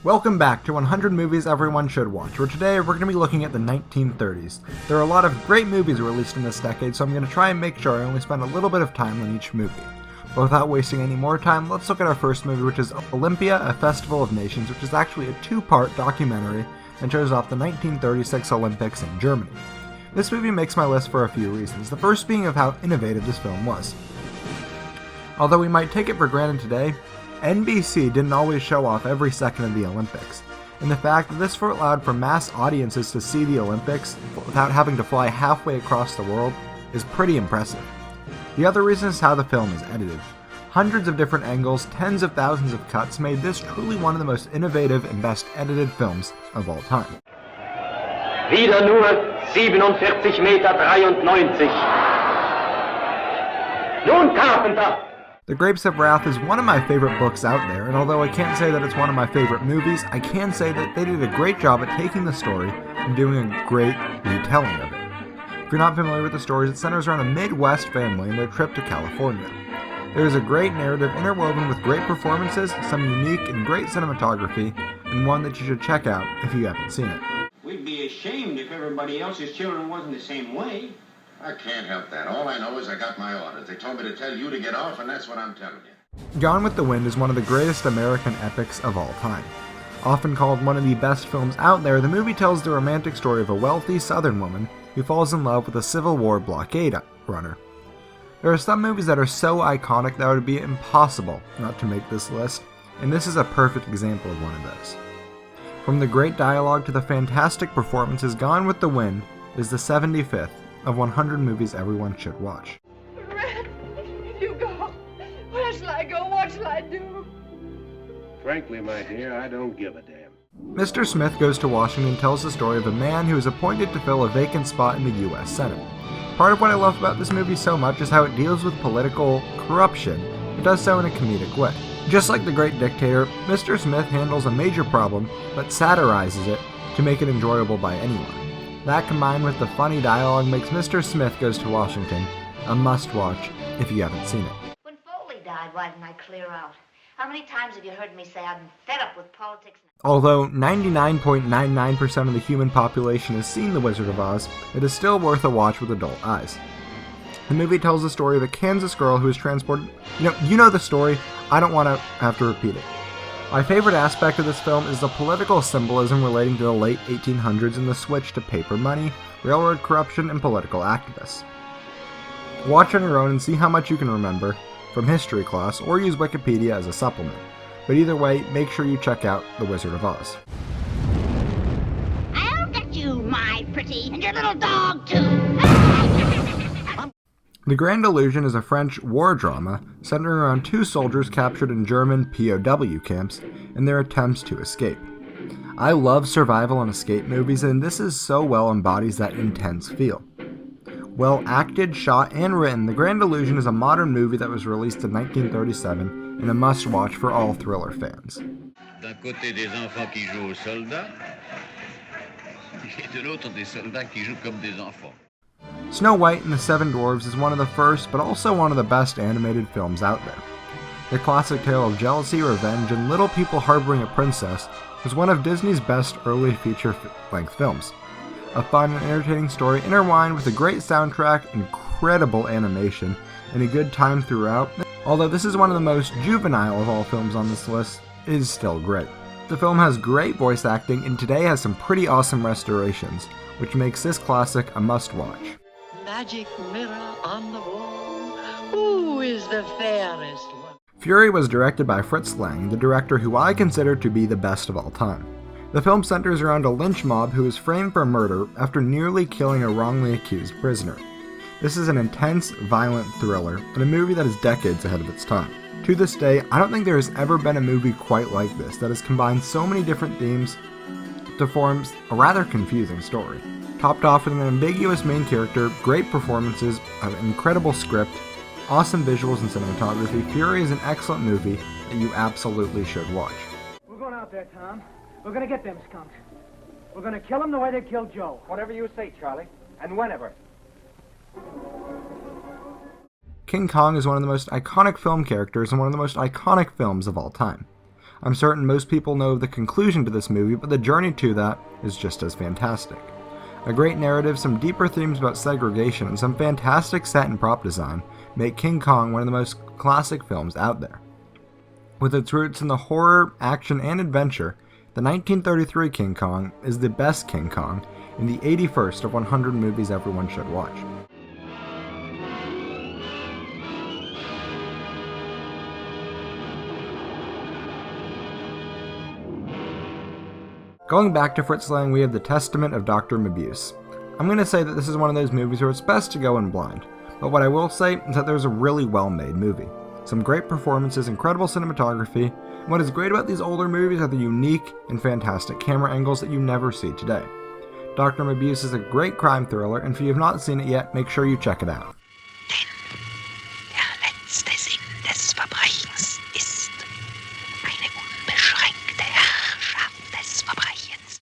Welcome back to 100 Movies Everyone Should Watch, where today we're going to be looking at the 1930s. There are a lot of great movies released in this decade, so I'm going to try and make sure I only spend a little bit of time on each movie. But without wasting any more time, let's look at our first movie, which is Olympia, A Festival of Nations, which is actually a two-part documentary and shows off the 1936 Olympics in Germany. This movie makes my list for a few reasons, the first being of how innovative this film was. Although we might take it for granted today, NBC didn't always show off every second of the Olympics, and the fact that this allowed for mass audiences to see the Olympics without having to fly halfway across the world is pretty impressive. The other reason is how the film is edited. Hundreds of different angles, tens of thousands of cuts made this truly one of the most innovative and best edited films of all time. Wieder nur 47 Meter 93. Nun, Carpenter! The Grapes of Wrath is one of my favorite books out there, and although I can't say that it's one of my favorite movies, I can say that they did a great job at taking the story and doing a great retelling of it. If you're not familiar with the stories, it centers around a Midwest family and their trip to California. There is a great narrative interwoven with great performances, some unique and great cinematography, and one that you should check out if you haven't seen it. We'd be ashamed if everybody else's children wasn't the same way. I can't help that. All I know is I got my orders. They told me to tell you to get off, and that's what I'm telling you. Gone with the Wind is one of the greatest American epics of all time. Often called one of the best films out there, the movie tells the romantic story of a wealthy Southern woman who falls in love with a Civil War blockade runner. There are some movies that are so iconic that it would be impossible not to make this list, and this is a perfect example of one of those. From the great dialogue to the fantastic performances, Gone with the Wind is the 75th of 100 movies everyone should watch. Red, you go. Where shall I go? What shall I do? Frankly, my dear, I don't give a damn. Mr. Smith Goes to Washington tells the story of a man who is appointed to fill a vacant spot in the U.S. Senate. Part of what I love about this movie so much is how it deals with political corruption, but does so in a comedic way. Just like The Great Dictator, Mr. Smith handles a major problem, but satirizes it to make it enjoyable by anyone. That combined with the funny dialogue makes Mr. Smith Goes to Washington a must-watch if you haven't seen it. When Foley died, why didn't I clear out? How many times have you heard me say I'm fed up with politics? Although 99.99% of the human population has seen The Wizard of Oz, it is still worth a watch with adult eyes. The movie tells the story of a Kansas girl who is transported... You know the story, I don't want to have to repeat it. My favorite aspect of this film is the political symbolism relating to the late 1800s and the switch to paper money, railroad corruption, and political activists. Watch on your own and see how much you can remember from history class, or use Wikipedia as a supplement. But either way, make sure you check out The Wizard of Oz. I'll get you, my pretty, and your little dog, too. The Grand Illusion is a French war drama centering around two soldiers captured in German POW camps and their attempts to escape. I love survival and escape movies, and this is so well embodies that intense feel. Well acted, shot, and written, The Grand Illusion is a modern movie that was released in 1937 and a must-watch for all thriller fans. D'un côté des enfants qui jouent aux soldats, et de l'autre des soldats qui jouent comme des enfants. Snow White and the Seven Dwarfs is one of the first, but also one of the best animated films out there. The classic tale of jealousy, revenge, and little people harboring a princess was one of Disney's best early feature-length films. A fun and entertaining story intertwined with a great soundtrack, incredible animation, and a good time throughout. Although this is one of the most juvenile of all films on this list, it is still great. The film has great voice acting and today has some pretty awesome restorations, which makes this classic a must-watch. Magic mirror on the wall, who is the fairest one? Fury was directed by Fritz Lang, the director who I consider to be the best of all time. The film centers around a lynch mob who is framed for murder after nearly killing a wrongly accused prisoner. This is an intense, violent thriller, and a movie that is decades ahead of its time. To this day, I don't think there has ever been a movie quite like this that has combined so many different themes to form a rather confusing story. Topped off with an ambiguous main character, great performances, an incredible script, awesome visuals and cinematography, Fury is an excellent movie that you absolutely should watch. We're going out there, Tom. We're going to get them skunks. We're going to kill them the way they killed Joe. Whatever you say, Charlie, and whenever. King Kong is one of the most iconic film characters and one of the most iconic films of all time. I'm certain most people know the conclusion to this movie, but the journey to that is just as fantastic. A great narrative, some deeper themes about segregation, and some fantastic set and prop design make King Kong one of the most classic films out there. With its roots in the horror, action, and adventure, the 1933 King Kong is the best King Kong and the 81st of 100 movies everyone should watch. Going back to Fritz Lang, we have The Testament of Dr. Mabuse. I'm going to say that this is one of those movies where it's best to go in blind, but what I will say is that there's a really well-made movie. Some great performances, incredible cinematography, and what is great about these older movies are the unique and fantastic camera angles that you never see today. Dr. Mabuse is a great crime thriller, and if you have not seen it yet, make sure you check it out. Der letzte Sinn des Verbrechens ist eine unbeschränkte Herrschaft des Verbrechens.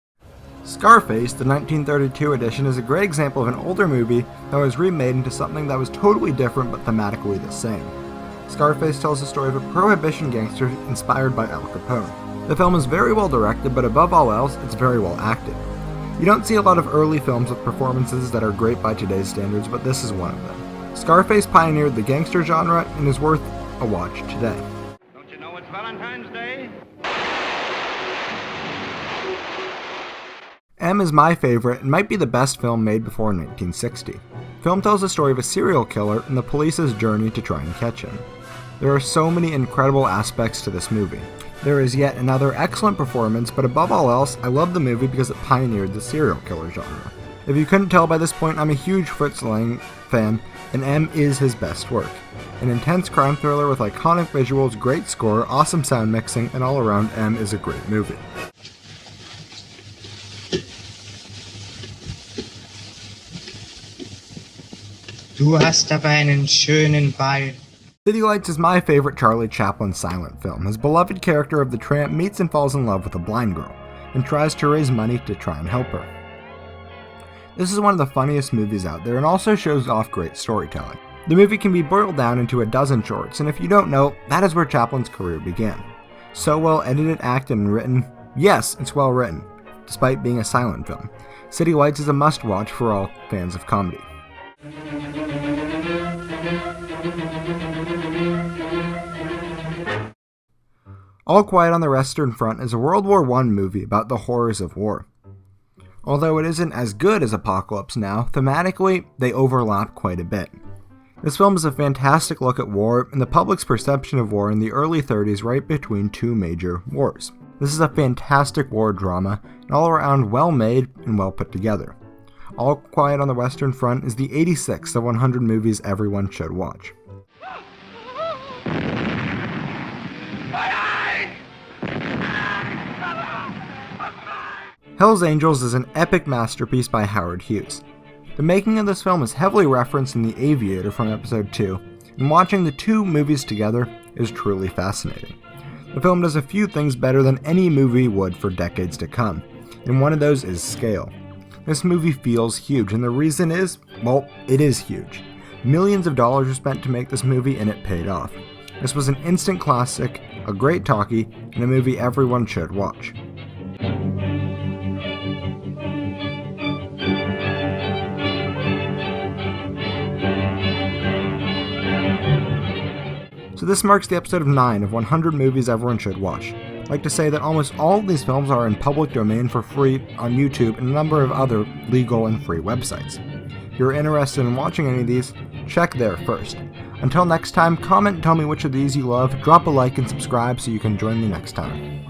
Scarface, the 1932 edition, is a great example of an older movie that was remade into something that was totally different but thematically the same. Scarface tells the story of a prohibition gangster inspired by Al Capone. The film is very well directed, but above all else, it's very well acted. You don't see a lot of early films with performances that are great by today's standards, but this is one of them. Scarface pioneered the gangster genre and is worth a watch today. Don't you know it's Valentine's Day? M is my favorite and might be the best film made before 1960. The film tells the story of a serial killer and the police's journey to try and catch him. There are so many incredible aspects to this movie. There is yet another excellent performance, but above all else, I love the movie because it pioneered the serial killer genre. If you couldn't tell by this point, I'm a huge Fritz Lang fan, and M is his best work. An intense crime thriller with iconic visuals, great score, awesome sound mixing, and all around, M is a great movie. Du hast aber einen schönen Ball. City Lights is my favorite Charlie Chaplin silent film. His beloved character of the tramp meets and falls in love with a blind girl, and tries to raise money to try and help her. This is one of the funniest movies out there and also shows off great storytelling. The movie can be boiled down into a dozen shorts, and if you don't know, that is where Chaplin's career began. So well edited, acted, and written, yes, it's well written, despite being a silent film. City Lights is a must-watch for all fans of comedy. All Quiet on the Western Front is a World War I movie about the horrors of war. Although it isn't as good as Apocalypse Now, thematically, they overlap quite a bit. This film is a fantastic look at war and the public's perception of war in the early 30s right between two major wars. This is a fantastic war drama, and all around well made and well put together. All Quiet on the Western Front is the 86th of 100 movies everyone should watch. Hell's Angels is an epic masterpiece by Howard Hughes. The making of this film is heavily referenced in The Aviator from episode 2, and watching the two movies together is truly fascinating. The film does a few things better than any movie would for decades to come, and one of those is scale. This movie feels huge, and the reason is, well, it is huge. Millions of dollars were spent to make this movie, and it paid off. This was an instant classic, a great talkie, and a movie everyone should watch. So this marks the episode of 9 of 100 movies everyone should watch. I'd like to say that almost all of these films are in public domain for free on YouTube and a number of other legal and free websites. If you're interested in watching any of these, check there first. Until next time, comment and tell me which of these you love, drop a like and subscribe so you can join me next time.